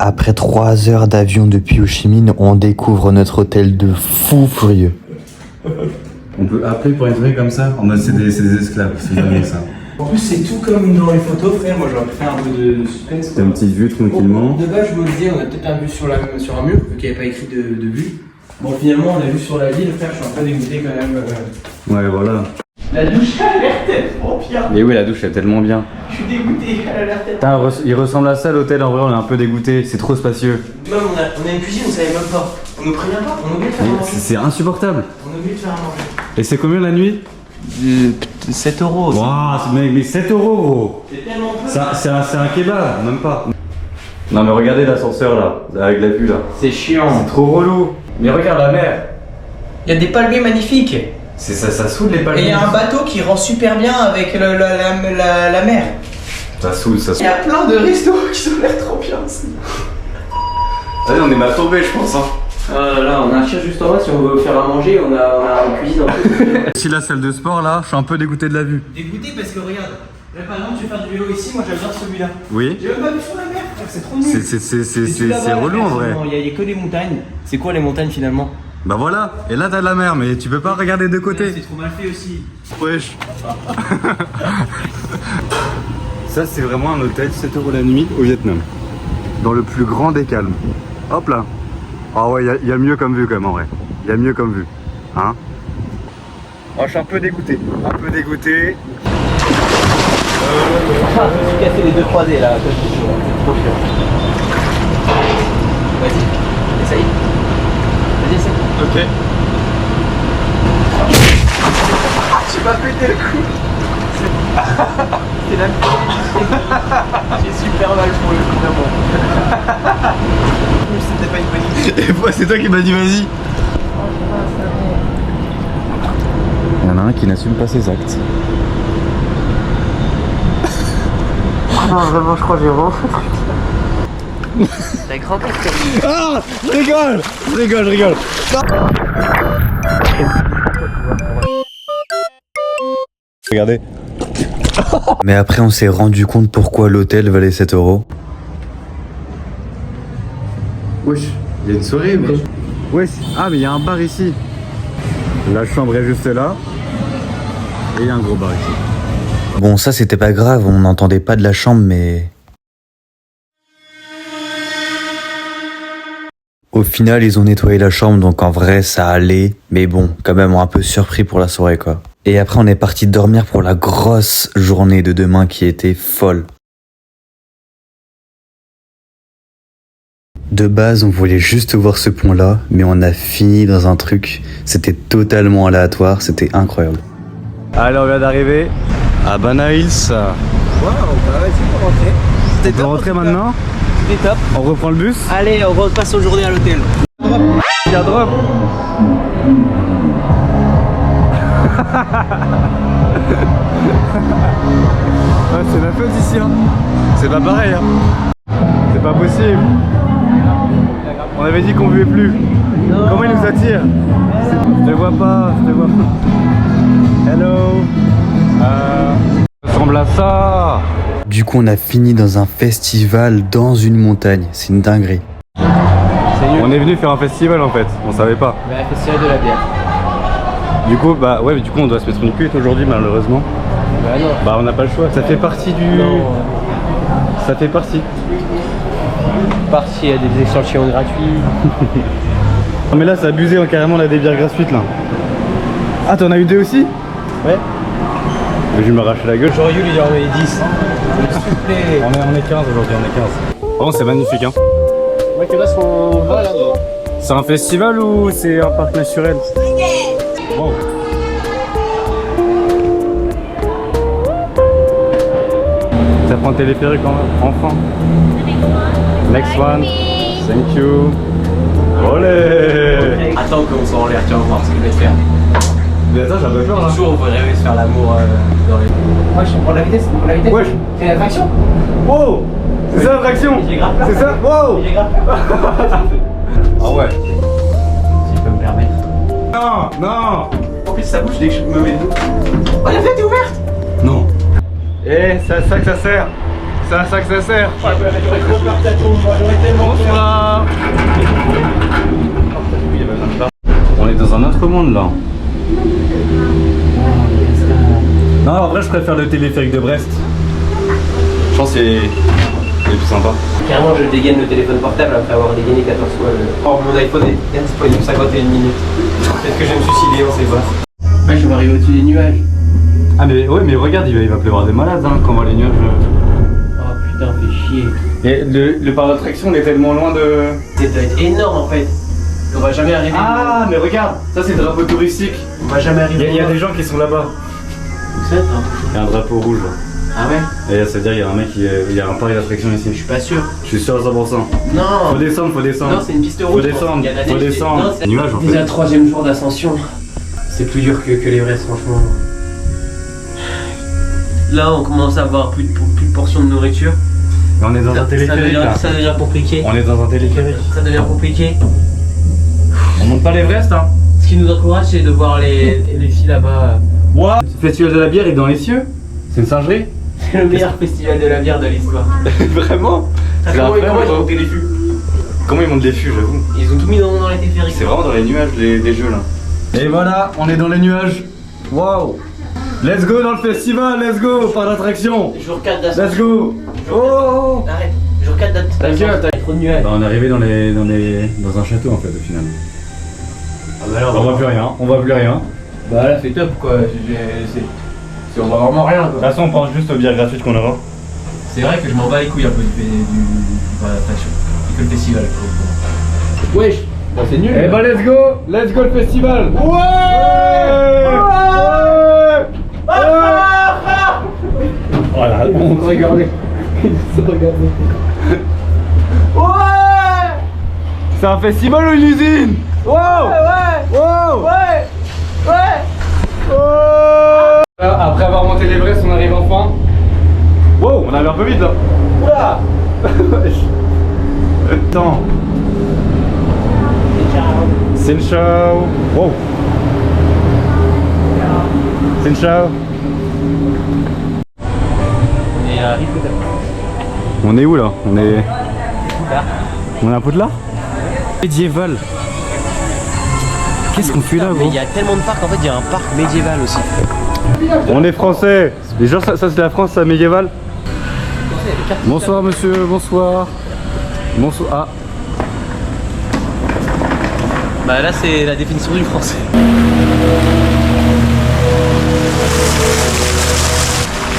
Après 3 heures d'avion depuis Ho Chi Minh, on découvre notre hôtel de fou furieux. On peut appeler pour entrer comme ça? En mode c'est des esclaves, c'est jamais ça. En plus, c'est tout comme dans les photos, frère. Moi, j'aurais pu faire un peu de suspense. T'as une petite vue tranquillement. De base, je me disais, on a peut-être un vue sur un mur, vu qu'il n'y avait pas écrit de vue. Bon, finalement, on a vu sur la ville, frère. Je suis un peu dégoûté quand même. Ouais, voilà. La douche a l'air tellement bien. Mais oui, la douche elle est tellement bien. Je suis dégoûté, elle a l'air tellement Putain, il ressemble à ça l'hôtel, en vrai, on est un peu dégoûté, c'est trop spacieux. Même, on a une cuisine, on savait même pas. On nous prévient pas, on oublie de faire à manger. C'est insupportable. On oublie de faire à manger. Et c'est combien la nuit? 7 euros. Waouh, mais 7 euros gros. C'est tellement peu. C'est un kebab, même pas. Non mais regardez l'ascenseur là, avec la vue là. C'est chiant. C'est trop relou. Mais regarde la mer. Il y a des palmiers magnifiques. C'est ça saoule les palmiers. Et il y a un bateau qui rend super bien avec la mer. Ça saoule, ça Il saoule. y a plein de restos qui ont l'air trop bien aussi. Allez, on est mal tombé je pense hein. Là, on a un chien juste en bas, si on veut faire à manger, on a une cuisine en plus. Si la salle de sport là, je suis un peu dégoûté de la vue. Dégoûté parce que regarde, là par exemple, tu veux faire du vélo ici, moi j'adore celui-là. Oui. J'ai même pas vu sur la mer, frère, c'est trop nul. C'est relou en vrai. Il y a que les montagnes. C'est quoi les montagnes finalement? Bah voilà, et là t'as de la mer, mais tu peux pas regarder de côté. C'est trop mal fait aussi. Wesh. Ça c'est vraiment un hôtel 7 euros la nuit au Vietnam. Dans le plus grand des calmes. Hop là. Ah ouais, il y a mieux comme vue quand même en vrai. Il y a mieux comme vue. Hein? Oh, je suis un peu dégoûté. Un peu dégoûté. Je me suis cassé les deux croisés là, c'est trop chiant. Vas-y, essaye. Vas-y, essaye. Ok. J'ai pas pété le coup. C'est la j'ai super mal pour le coup vraiment. C'était pas une bonne idée. Et moi c'est toi qui m'as dit vas-y. Il y en a un qui n'assume pas ses actes. Non, vraiment, je crois que j'ai vraiment T'as grand tête. Ah, je rigole. Regardez. Mais après, on s'est rendu compte pourquoi l'hôtel valait 7 euros. Wesh, il y a une soirée mais... Wesh, ah mais il y a un bar ici. La chambre est juste là. Et il y a un gros bar ici. Bon, ça c'était pas grave, on n'entendait pas de la chambre, mais... Au final, ils ont nettoyé la chambre, donc en vrai, ça allait. Mais bon, quand même un peu surpris pour la soirée, quoi. Et après, on est parti dormir pour la grosse journée de demain qui était folle. De base, on voulait juste voir ce pont-là, mais on a fini dans un truc. C'était totalement aléatoire, c'était incroyable. Allez, on vient d'arriver à Bana Hills. Waouh, bah vas-y, pour rentrer. On peut rentrer maintenant? C'était top. On reprend le bus? Allez, on repasse aujourd'hui à l'hôtel. Il y a drop. Ouais, c'est la fête ici hein. C'est pas pareil hein. C'est pas possible. On avait dit qu'on buvait plus. Non. Comment il nous attire? Je te vois pas. Hello. Ça ressemble à ça. Du coup, on a fini dans un festival dans une montagne. C'est une dinguerie. On est venu faire un festival en fait, on savait pas. Ouais, festival de la bière. Du coup, bah ouais, du coup on doit se mettre une cuite aujourd'hui malheureusement. Bah non. Bah on n'a pas le choix, ça fait partie du... Non. Ça fait partie. Parti à des échantillons gratuits. Non mais là c'est abusé, hein, carrément on a des bières gratuites là. Ah t'en as eu deux aussi? Ouais. Je vais m'arracher la gueule. J'aurais dû lui envoyer 10. S'il te plaît. On est 15 aujourd'hui, on est 15. Oh c'est magnifique hein. Ouais, que là sont là. C'est un festival ou c'est un parc naturel? Wow. Ça prend le téléphérique enfin. Next one. Thank you. Olé. Attends qu'on soit en l'air, tu vas voir ce qu'il va te faire. Mais attends, j'ai un peu peur là. Toujours on peut rêver de se faire l'amour dans les... Wesh, on prend la vitesse, Wesh. C'est l'attraction. Wow. C'est ça l'attraction. J'ai grave peur. C'est ça. Wow. J'ai grave peur. Ah ouais. Si je peux me permettre. Non. En plus ça bouge dès que je me mets debout. Oh la fête est ouverte. Non. Eh, c'est à ça que ça sert. C'est à ça que ça sert. Bonsoir. On est dans un autre monde là. Non, en vrai, je préfère le téléphérique de Brest. Je pense que c'est plus sympa. Carrément, je dégaine le téléphone portable après avoir dégainé 14 fois. Mon iPhone est indisponible 51 minutes. Peut-être que je vais me suicider, on sait pas. Ouais, je vais arriver au-dessus des nuages. Ah, mais ouais, mais regarde, il va pleuvoir des malades hein, quand on voit les nuages. Oh putain, fait chier. Et le parc d'attraction, on est tellement loin de. Ça doit être énorme en fait. On va jamais arriver. Ah, mais regarde, ça c'est le drapeau touristique. On va jamais arriver. Il y a des gens qui sont là-bas. Où c'est, toi? Il y a un drapeau rouge là. Ah ouais? Et ça veut dire qu'il y a un mec il y a un parc d'attraction ici. Je suis pas sûr. Je suis sûr à 100%. Non. Faut descendre. Non, c'est une piste rouge. Faut descendre, Il y a de la faut neige. descendre. Non, c'est Nuage en fait. déjà le 3e jour d'ascension. C'est plus dur que l'Everest, franchement. Là, on commence à avoir plus de portions de nourriture. Et on est dans un téléphérique là. Ça devient compliqué. On est dans un téléphérique. Ça devient compliqué. On monte pas l'Everest hein. Ce qui nous encourage, c'est de voir les filles là-bas. What? Le festival de la bière est dans les cieux. C'est une singerie. C'est le meilleur festival de la bière de l'histoire. Vraiment? Comment ils ont monté les fûts? Comment ils montent les fûts, j'avoue. Ils ont tout mis dans les téléphériques. C'est vraiment dans les nuages les jeux là. Et voilà, on est dans les nuages. Waouh. Let's go dans le festival, let's go, par l'attraction. Jour 4 d'ascension. Let's go. Oh. Arrête. Jour 4 d'ascension. T'inquiète. Trop de nuages. Bah on est arrivé dans un château en fait au final. Ah bah là, On voit plus rien, on voit plus rien. Bah là, c'est top quoi. On voit vraiment rien De toute quoi. façon on pense juste aux bières gratuites qu'on aura. C'est vrai que je m'en bats les couilles un peu de l'attraction. Et que le festival. Wesh. Bah c'est nul. Eh bah let's go le festival. Ouais. Voilà, on se regarde. Ouais. C'est un festival ou une usine? Wow. Wow. Après avoir monté l'Everest, on arrive enfin. Wow, on arrive un peu vite là. Oula. Attends. C'est une show. Wow. C'est une show. Et Harry Potter. On est où là? On est à Poudlard? Médiéval. Qu'est-ce qu'on fait là, Mais gros? il y a tellement de parcs, en fait, il y a un parc médiéval aussi. On est français. Les gens, ça c'est la France, ça médiéval. Bonsoir monsieur, bonsoir. Bonsoir. Ah. Bah là, c'est la définition du français.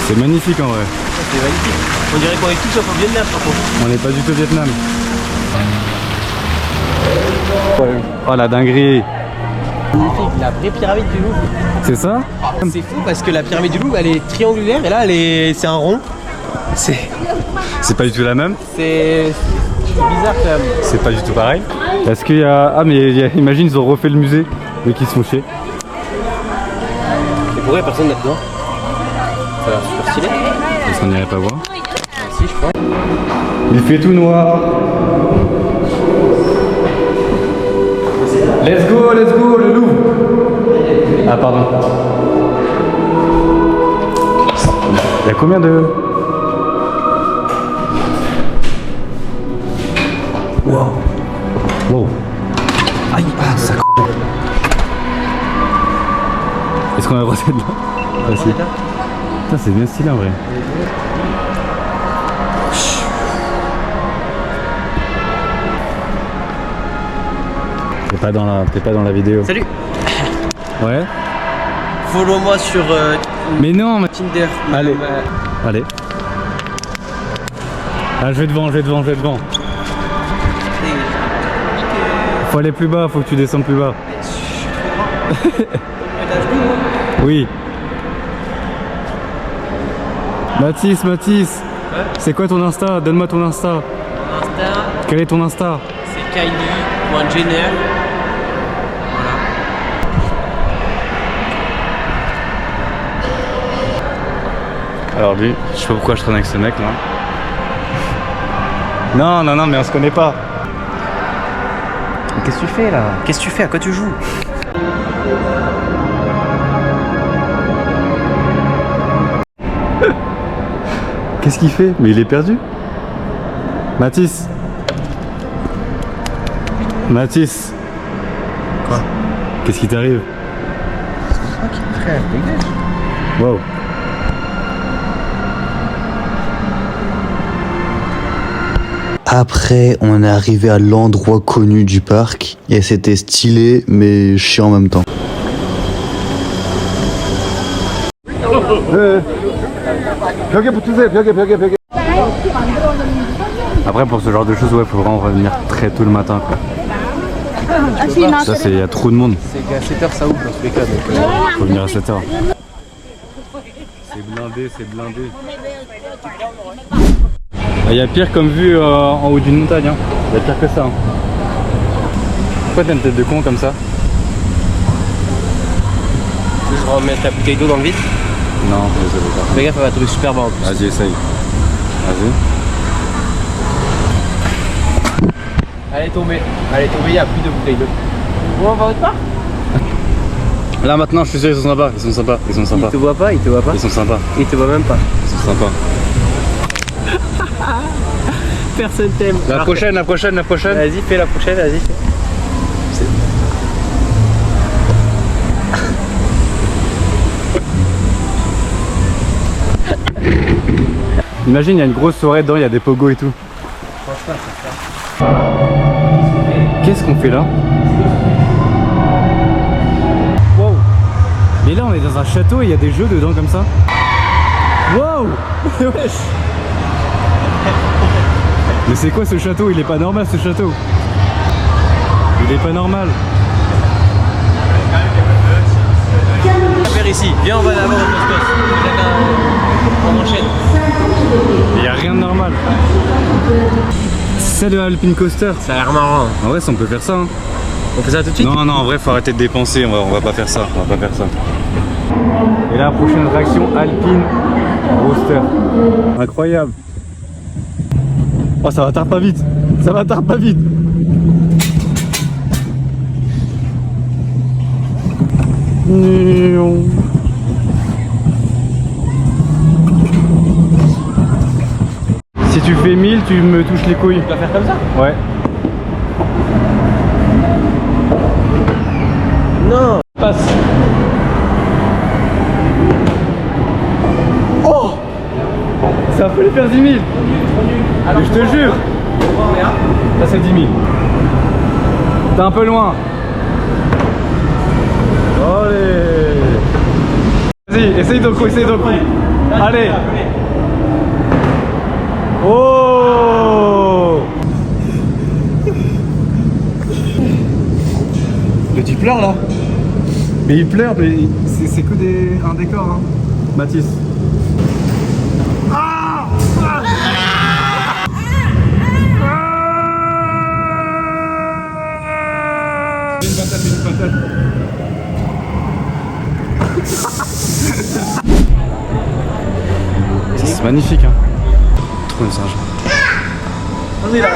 C'est magnifique en vrai. C'est magnifique. On dirait qu'on est tous au Vietnam, par contre. On n'est pas du tout au Vietnam. Oh la dinguerie. Magnifique, la vraie pyramide du Louvre. C'est ça? C'est fou parce que la pyramide du Louvre, elle est triangulaire et là, c'est un rond. C'est pas du tout la même? C'est bizarre quand même. C'est pas du tout pareil. Est-ce qu'il y a... Ah mais imagine ils ont refait le musée, mais qui se font chier. Et pourquoi personne là-dedans? Ça a l'air super stylé. Est-ce qu'on n'irait pas voir? Si, je crois. Il fait tout noir. Let's go, le Louvre. Ah pardon. Il y a combien de... Wow. Wow. Aïe, ah ça. Est-ce qu'on a le droit d'être là? Ah, si. Putain, c'est bien stylé en vrai. T'es pas dans la vidéo. Salut. Ouais. Follow-moi sur Mais non, mais... Tinder. Allez. Allez. Ah, je vais devant. Faut aller plus bas, faut que tu descendes plus bas. Oui. Mathis, c'est quoi ton Insta? Donne-moi ton Insta. Mon Insta, Quel est ton Insta? c'est Kylie.Jenner. Voilà. Alors lui, je sais pas pourquoi je traîne avec ce mec là. Non, mais on se connaît pas. Qu'est-ce que tu fais là? Qu'est-ce que tu fais? À quoi tu joues? Qu'est-ce qu'il fait? Mais il est perdu. Mathis. Mathis. Quoi? Qu'est-ce qui t'arrive? Frère, dégage. Wow. Après, on est arrivé à l'endroit connu du parc et c'était stylé mais chiant en même temps. Après pour ce genre de choses, ouais, faut vraiment revenir très tôt le matin quoi. Ça c'est, y a trop de monde. C'est qu'à 7h ça ouvre dans tous les cas. Donc, Faut venir à 7h. C'est blindé, c'est blindé. Il y a pire comme vue en haut d'une montagne, hein. Il y a pire que ça. Hein. Pourquoi t'as une tête de con comme ça? je vais remettre la bouteille d'eau dans le vide. Non, je veux pas. Fais gaffe, elle va tomber super bas en plus. Vas-y, essaye. Vas-y. Elle est tombée, il n'y a plus de bouteille d'eau. Bon, on va autre part? Là maintenant, je suis sûr, ils sont sympas. Ils sont sympas. Ils sont sympas. Il te voit pas, il te voit pas. Ils sont sympas. Il te voit même pas. Ils sont sympas. Personne t'aime. La prochaine. Vas-y, fais la prochaine, vas-y. Imagine, il y a une grosse soirée dedans, il y a des pogos et tout. Qu'est-ce qu'on fait là? Wow. Mais là, on est dans un château et il y a des jeux dedans comme ça. Wow. Wesh. Mais c'est quoi ce château? Il est pas normal ce château. Il est pas normal. Vers ici, viens, on va d'abord au Costos. On enchaîne. Il y a rien de normal. C'est le Alpine Coaster. Ça a l'air marrant. En vrai, ça, on peut faire ça. Hein. On fait ça tout de suite? Non, en vrai, faut arrêter de dépenser. On va pas faire ça. On va pas faire ça. Et là, prochaine attraction, Alpine Coaster. Incroyable. Oh, ça va tard pas vite. Ça va tard pas vite. Si tu fais 1000, tu me touches les couilles. Tu vas faire comme ça? Ouais. Non. Passe. Oh, ça peut les faire 10 000. Mais je te jure. Ça c'est 10 000. T'es un peu loin. Allez. Vas-y, essaye d'un coup, Allez. Oh. Mais tu pleures là? Mais il pleure, mais c'est que un décor, hein. Mathis. Ah, une patate. C'est magnifique, hein. Trop un singe. On est là.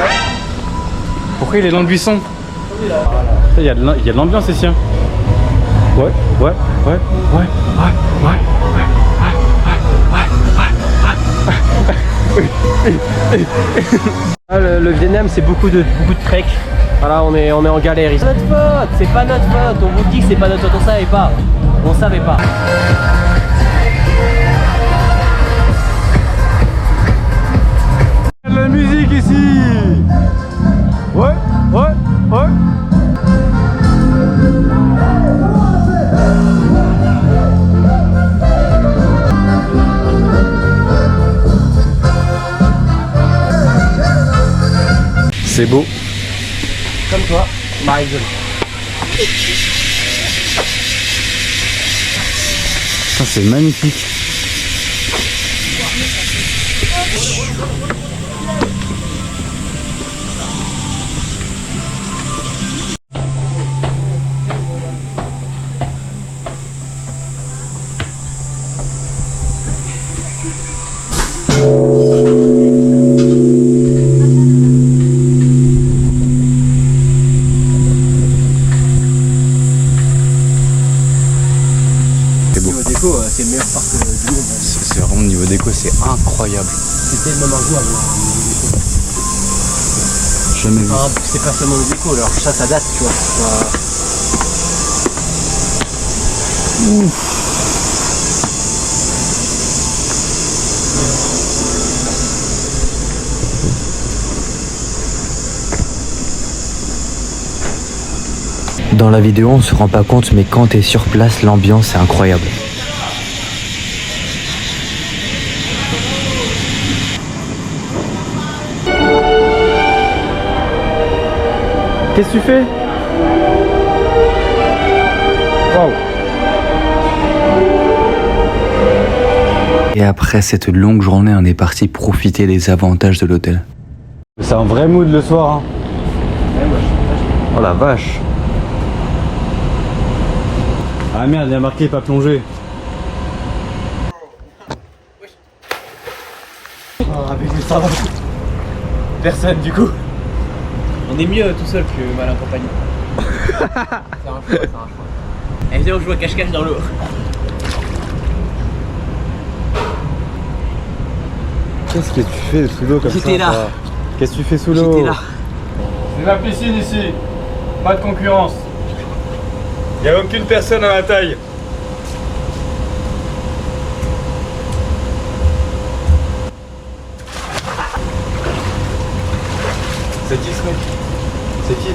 Pourquoi il est dans le buisson? Il y a de l'ambiance ici. Hein. Ouais. Le Vietnam, c'est beaucoup de trek. Voilà, on est en galère ici. C'est pas notre faute. On vous dit que c'est pas notre faute. On savait pas. La musique ici. Ouais. C'est beau. Comme toi, Marie-Jolene. Ça c'est magnifique. C'est le meilleur parc c'était incroyable. C'était même injouable. Jamais vu. Enfin, c'est pas seulement des échos, alors ça date, tu vois. Dans la vidéo, on se rend pas compte, mais quand t'es sur place, l'ambiance est incroyable. Qu'est-ce que tu fais? Wow. Et après cette longue journée, on est parti profiter des avantages de l'hôtel. C'est un vrai mood le soir. Hein. Oh la vache. Ah merde, il y a marqué pas plongé. Oh, mais ça va. Personne du coup. On est mieux tout seul que mal accompagné. C'est un choix, c'est un choix. Et viens, on joue à cache-cache dans l'eau. Qu'est-ce que tu fais sous l'eau comme ça? J'étais là. Qu'est-ce que tu fais sous l'eau? J'étais là. C'est ma piscine ici. Pas de concurrence. Il n'y a aucune personne à ma taille. C'est qui ce mec? C'est qui?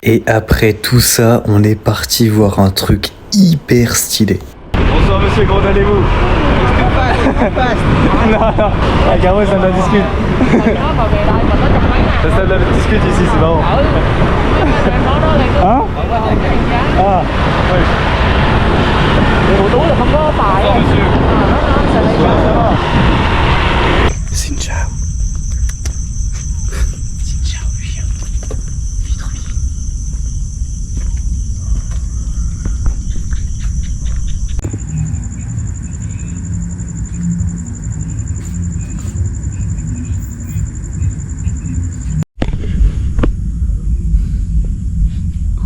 Et après tout ça, on est parti voir un truc hyper stylé. Bonsoir monsieur, comment allez-vous? Non, non, ah, Caro, ça me la discute. Ça me la discute ici, c'est marrant. Hein? Ah, oui. Bonsoir monsieur. Ça va? Xin chào.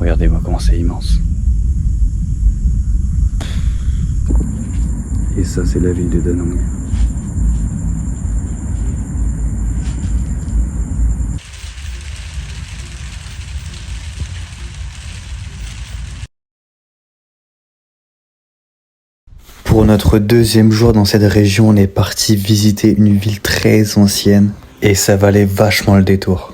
Regardez-moi comment c'est immense. Et ça, c'est la ville de Da Nang. Pour notre deuxième jour dans cette région, on est parti visiter une ville très ancienne et ça valait vachement le détour.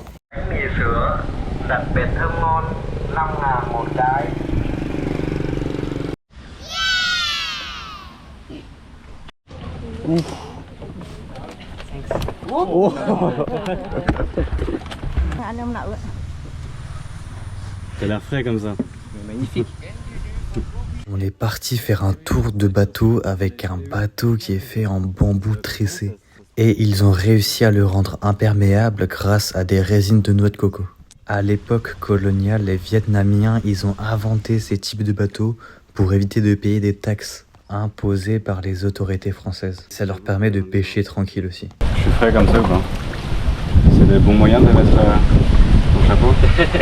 T'as l'air frais comme ça. Magnifique. On est parti faire un tour de bateau avec un bateau qui est fait en bambou tressé. Et ils ont réussi à le rendre imperméable grâce à des résines de noix de coco. À l'époque coloniale, les Vietnamiens, ils ont inventé ces types de bateaux pour éviter de payer des taxes imposées par les autorités françaises. Ça leur permet de pêcher tranquille aussi. Je suis frais comme ça ou pas? C'est le bon moyen de mettre ton chapeau?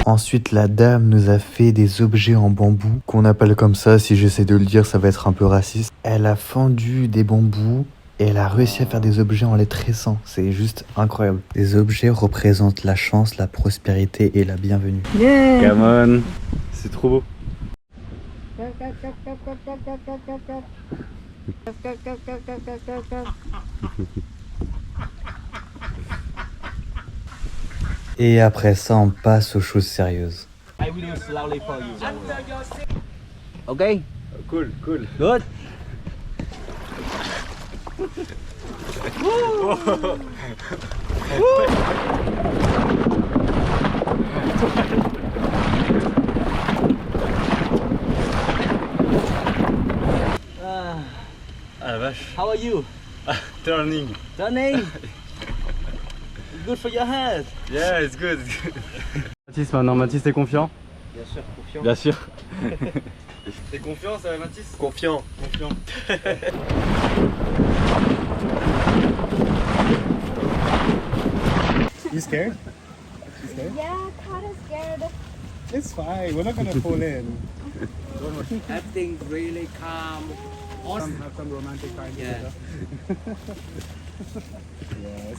Ensuite, la dame nous a fait des objets en bambou, qu'on appelle comme ça, si j'essaie de le dire, ça va être un peu raciste. Elle a fendu des bambous et elle a réussi à faire des objets en les tressant. C'est juste incroyable. Les objets représentent la chance, la prospérité et la bienvenue. Yeah. Come on. C'est trop beau. Et après ça, on passe aux choses sérieuses. Ok. Cool, cool. Good. Ah la vache. How are you? Turning. Turning. Good for your head. Yeah, it's good. Mathis maintenant, Mathis t'es confiant? Bien sûr, confiant. confiant. Bien sûr. T'es confiant, ça va, Mathis? Confiant. Confiant. You scared? Yeah, kind of scared. It's fine. We're not gonna fall in. Everything really calm. Have some romantic time Yeah.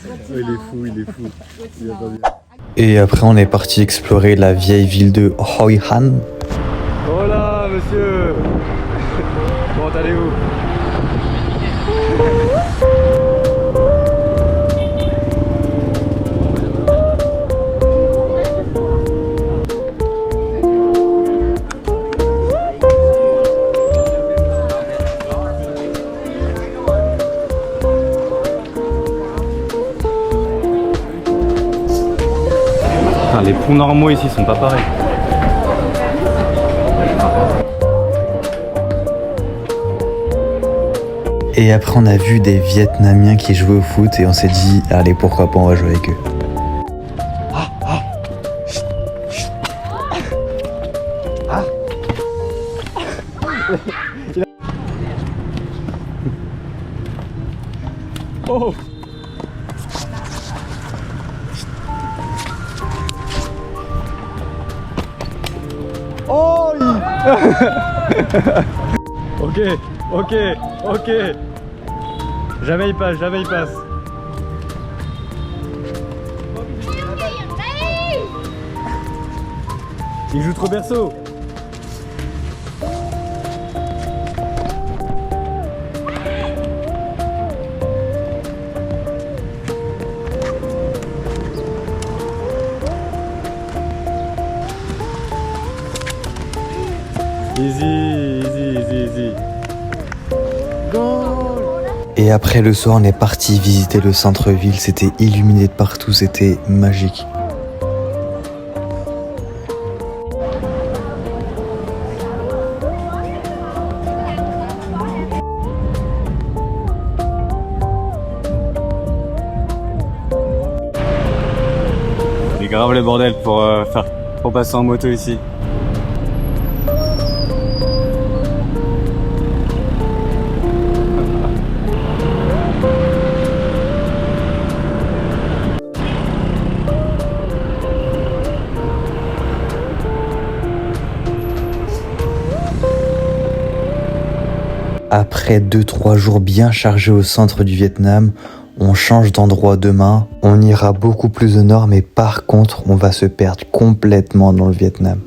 Oh, il est fou, il est fou. Il est pas bien. Et après, on est parti explorer la vieille ville de Hoi Han. Oh là, monsieur. Comment allez-vous? Ah, les ponts normaux ici sont pas pareils. Et après, on a vu des Vietnamiens qui jouaient au foot et on s'est dit, allez, pourquoi pas, on va jouer avec eux. Oh. Oh. Ok, ok, ok. Jamais il passe, jamais il passe. Il joue trop berceau. Easy, easy, easy, easy. Goal! Et après, le soir, on est parti visiter le centre-ville. C'était illuminé de partout, c'était magique. C'est grave le bordel pour passer en moto ici. Après 2-3 jours bien chargés au centre du Vietnam, on change d'endroit demain. On ira beaucoup plus au nord, mais par contre, on va se perdre complètement dans le Vietnam.